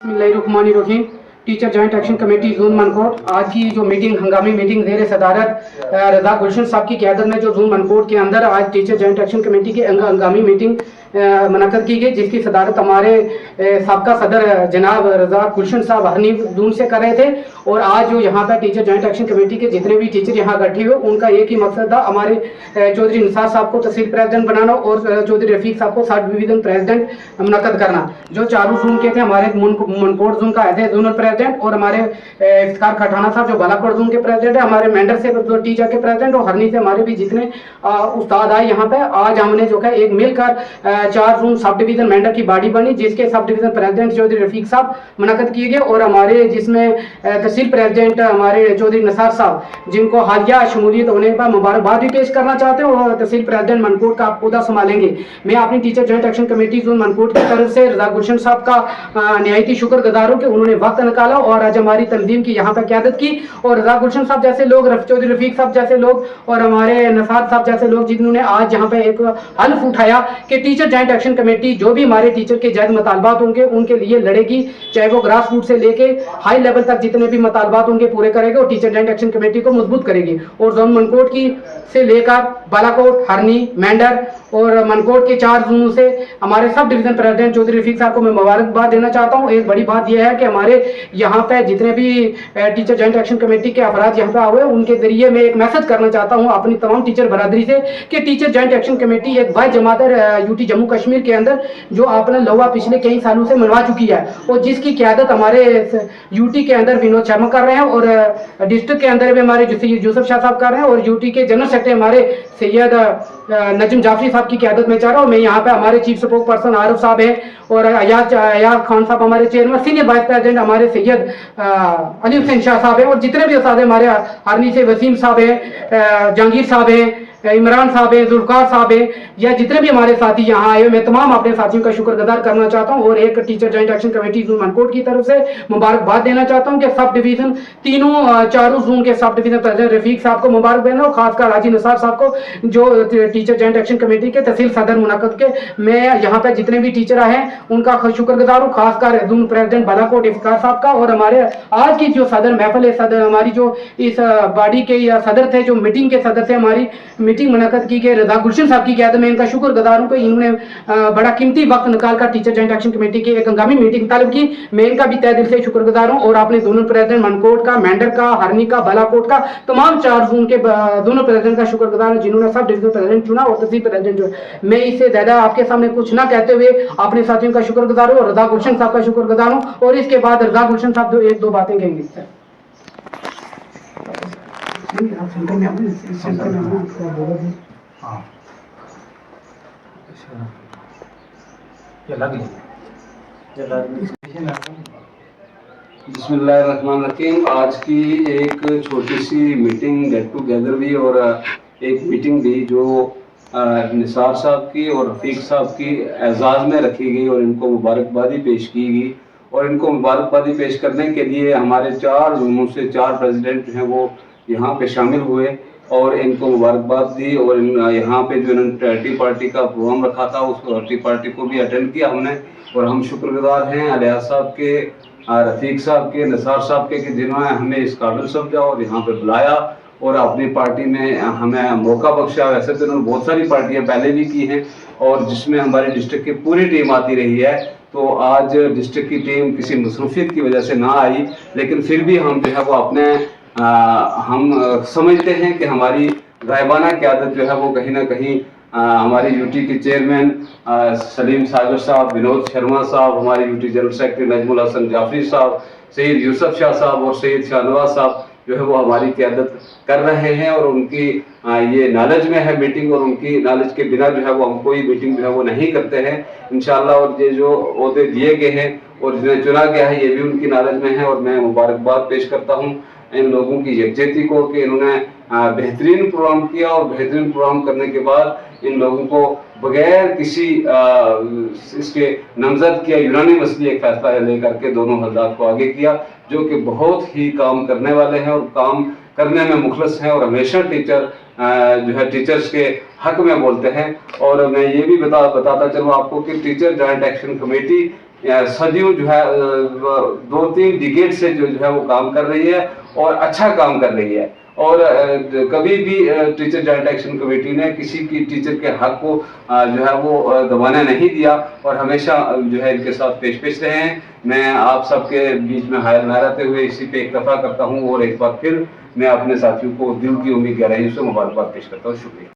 बिस्मिल्लाहिर्रहमानिर्रहीम। Teacher joint action committee zone Mankot आज की जो मीटिंग हंगामी मीटिंग ज़ेर सदारत रज़ा गुलशन साहब की क़यादत में जो जोन मनकोट के अंदर आज टीचर जॉइंट एक्शन कमेटी की हंगामी मीटिंग मुनक़द की गई, जिसकी सदारत हमारे साबका सदर जनाब रज़ा गुलशन साहब हरनी जोन से कर रहे थे। और आज जो यहाँ पर टीचर जॉइंट एक्शन कमेटी के जितने भी टीचर यहाँ इकट्ठे हुए, उनका एक ही मकसद था, हमारे चौधरी निसार साहब को तहसील प्रेसिडेंट बनाना और चौधरी रफीक साहब को सब डिवीज़न प्रेसिडेंट मुनक़द करना। जो चारों जोन के थे, हमारे मनकोट जोन का एज जोनल प्रेसिडेंट और हमारे इफ्तिखार खटाना साहब जो बालाकोट जोन के प्रेसिडेंट है, हमारे मेंढर से जो टीचर के प्रेसिडेंट और हरनी से हमारे भी जितने उस्ताद आए यहाँ पे। आज हमने जो है एक मिलकर 4 जोन सब डिवीज़न मेंढर की बॉडी बनी, जिसके sub division president Chaudhary Rafiq साहब मुनक़द किए गए और हमारे जिसमें तहसील प्रेसिडेंट हमारे चौधरी निसार साहब, जिनको हालिया शमूलियत होने पर मुबारकबाद भी पेश करना चाहते हैं और तहसील प्रेसिडेंट मनकोट का ओहदा संभालेंगे। मैं अपनी teacher joint action committee zone Mankot की तरफ से रज़ा गुलशन साहब का निहायती शुक्रगुजार हूं कि उन्होंने वक्त निकाला और आज हमारी तंजीम की यहाँ पर क़यादत की। और रज़ा गुलशन साहब जैसे लोग, चौधरी रफीक साहब जैसे लोग और हमारे निसार साहब जैसे लोग, जिन्होंने आज यहाँ पे एक हल्फ उठाया कि टीचर जॉइंट एक्शन कमेटी जो भी हमारे टीचर के जायज़ मुतालबात होंगे उनके लिए लड़ेगी, चाहे वो ग्रास रूट से लेके हाई लेवल तक जितने भी मुतालबात होंगे पूरे करेगी और टीचर जॉइंट एक्शन कमेटी को मजबूत करेगी। और जोन मनकोट की से लेकर बालाकोट, हरनी, मेंढर और मनकोट के 4 जोनों से हमारे sub division president Chaudhary Rafiq साहब को मैं मुबारकबाद देना चाहता हूँ। एक बड़ी बात यह है कि हमारे यहाँ पे जितने भी टीचर जॉइंट एक्शन कमेटी के अफराद यहाँ पे आए, उनके जरिए मैं एक मैसेज करना चाहता हूँ अपनी तमाम टीचर बरादरी से कि टीचर जॉइंट एक्शन कमेटी एक वाहिद जमात है यूटी जम्मू कश्मीर के अंदर, जो आपने लवा पिछले कई सालों से मनवा चुकी है और जिसकी क़यादत हमारे यूटी के अंदर विनोद शर्मा कर रहे हैं और डिस्ट्रिक्ट के अंदर भी हमारे यूसुफ शाह साहब कर रहे हैं और यूटी के जनरल सेक्रेटरी हमारे सैयद नजम जाफरी साहब की क़यादत में चाह रहा हूँ। मैं यहाँ पे हमारे चीफ स्पोक पर्सन आरिफ साहब है और अयाज खान साहब हमारे चेयरमैन, सीनियर वाइस प्रेसिडेंट हमारे सैयद अली हुसैन शाह साहब है और जितने भी उस्ताद हमारे हरनी से वसीम साहब है, जहांगीर साहब है, इमरान साहब है, जुल्फकार साहब है, या जितने भी हमारे साथी यहाँ आए, मैं तमाम अपने साथियों का शुक्रगुजार करना चाहता हूँ और एक teacher joint action committee zone Mankot की तरफ से मुबारकबाद देना चाहता हूँ कि सब डिवीजन चारों जोन के सब डिवीजन प्रेसिडेंट रफीक साहब को मुबारक देना और खासकर हाजी निसार साहब को जो टीचर जॉइंट एक्शन कमेटी के तहसील सदर मुनक़द के। मैं यहाँ पे जितने भी टीचर आए हैं उनका शुक्रगुजार हूँ, खासकर जोन प्रेसिडेंट बालाकोट इफ्तिखार साहब का और हमारे आज की जो सदर महफिल है, सदर हमारी जो इस बॉडी के या सदर थे, जो मीटिंग के सदर थे, हमारी मीटिंग मुनक़द की गई रज़ा गुलशन साहब की क़यादत में इनका शुक्रगुजार हूँ कि इन्होंने बड़ा कीमती वक्त निकाल कर टीचर जॉइंट एक्शन कमेटी की एक हंगामी मीटिंग तलब की। मैं इनका भी तहे दिल से शुक्रगुजार हूँ और आपने दोनों प्रेसिडेंट मनकोट का, मेंढर का, हरनी का, बालाकोट का, तमाम 4 जोन के दोनों प्रेसिडेंट का शुक्रगुजार हूँ जिन्होंने सब डिवीजन प्रेसिडेंट चुना और तहसील प्रेसिडेंट जो। मैं इससे ज़्यादा आपके सामने कुछ ना कहते हुए अपने साथियों का शुक्रगुजार हूँ और रज़ा गुलशन साहब का शुक्रगुजार हूँ और इसके बाद रज़ा गुलशन साहब 1-2 बातें कहेंगे। बिस्मिल्लाहिर्रहमानिर्रहीम। आज की एक छोटी सी मीटिंग गेट टुगेदर भी और एक मीटिंग भी जो निसार साहब की और रफीक साहब की एजाज़ में रखी गई और इनको मुबारकबादी पेश की गई। और इनको मुबारकबादी पेश करने के लिए हमारे 4 जोनों से 4 प्रेसिडेंट जो हैं वो यहाँ पे शामिल हुए और इनको मुबारकबाद दी। और यहाँ पे जो इन्होंने टी पार्टी का प्रोग्राम रखा था उस टी पार्टी को भी अटेंड किया हमने और हम शुक्रगुजार हैं अलियाज साहब के, रफीक साहब के, निसार साहब के कि जिन्होंने हमें इस काबिल समझा और यहाँ पे बुलाया और अपनी पार्टी में हमें मौका बख्शा। वैसे तो इन्होंने बहुत सारी पार्टियाँ पहले भी की हैं और जिसमें हमारी डिस्ट्रिक्ट की पूरी टीम आती रही है, तो आज डिस्ट्रिक्ट की टीम किसी मसरूफियत की वजह से ना आई, लेकिन फिर भी हम जो है वो अपने हम समझते हैं कि हमारी गायबाना क़यादत जो है वो कहीं ना कहीं हमारी यूटी के चेयरमैन सलीम सागर साहब, विनोद शर्मा साहब, हमारे UT general secretary Najmul Hasan Jafri साहब, सैयद यूसुफ शाह साहब और सैयद शाहनवाज साहब जो है वो हमारी क़यादत कर रहे हैं और उनकी ये नॉलेज में है मीटिंग और उनकी नॉलेज के बिना जो है वो हम कोई मीटिंग जो है वो नहीं करते हैं इंशाअल्लाह। और ये जो ओहदे दिए गए हैं और जिन्हें चुना गया है ये भी उनकी नॉलेज में है और मैं मुबारकबाद पेश करता हूँ इन लोगों की यकजहती को कि इन्होंने बेहतरीन प्रोग्राम किया और बेहतरीन प्रोग्राम करने के बाद इन लोगों को बगैर किसी इसके नामजद किया यूनानी मसली एक फैसला लेकर के दोनों हजरात को आगे किया, जो कि बहुत ही काम करने वाले हैं और काम करने में मुखलस हैं और हमेशा टीचर जो है टीचर्स के हक में बोलते हैं। और मैं ये भी बताता चलूँ आपको कि टीचर जॉइंट एक्शन कमेटी صدیوں جو ہے 2-3 ڈیکیڈ سے جو ہے وہ کام کر رہی ہے اور اچھا کام کر رہی ہے، اور کبھی بھی ٹیچر جوائنٹ ایکشن کمیٹی نے کسی کی ٹیچر کے حق کو جو ہے وہ دبانے نہیں دیا، اور ہمیشہ جو ہے ان کے ساتھ پیش رہے ہیں۔ میں آپ سب کے بیچ میں حائل نہ رہتے ہوئے اسی پہ اکتفا کرتا ہوں، اور ایک بار پھر میں اپنے ساتھیوں کو دل کی امید گہرائیوں سے مبارکباد پیش کرتا ہوں۔ شکریہ۔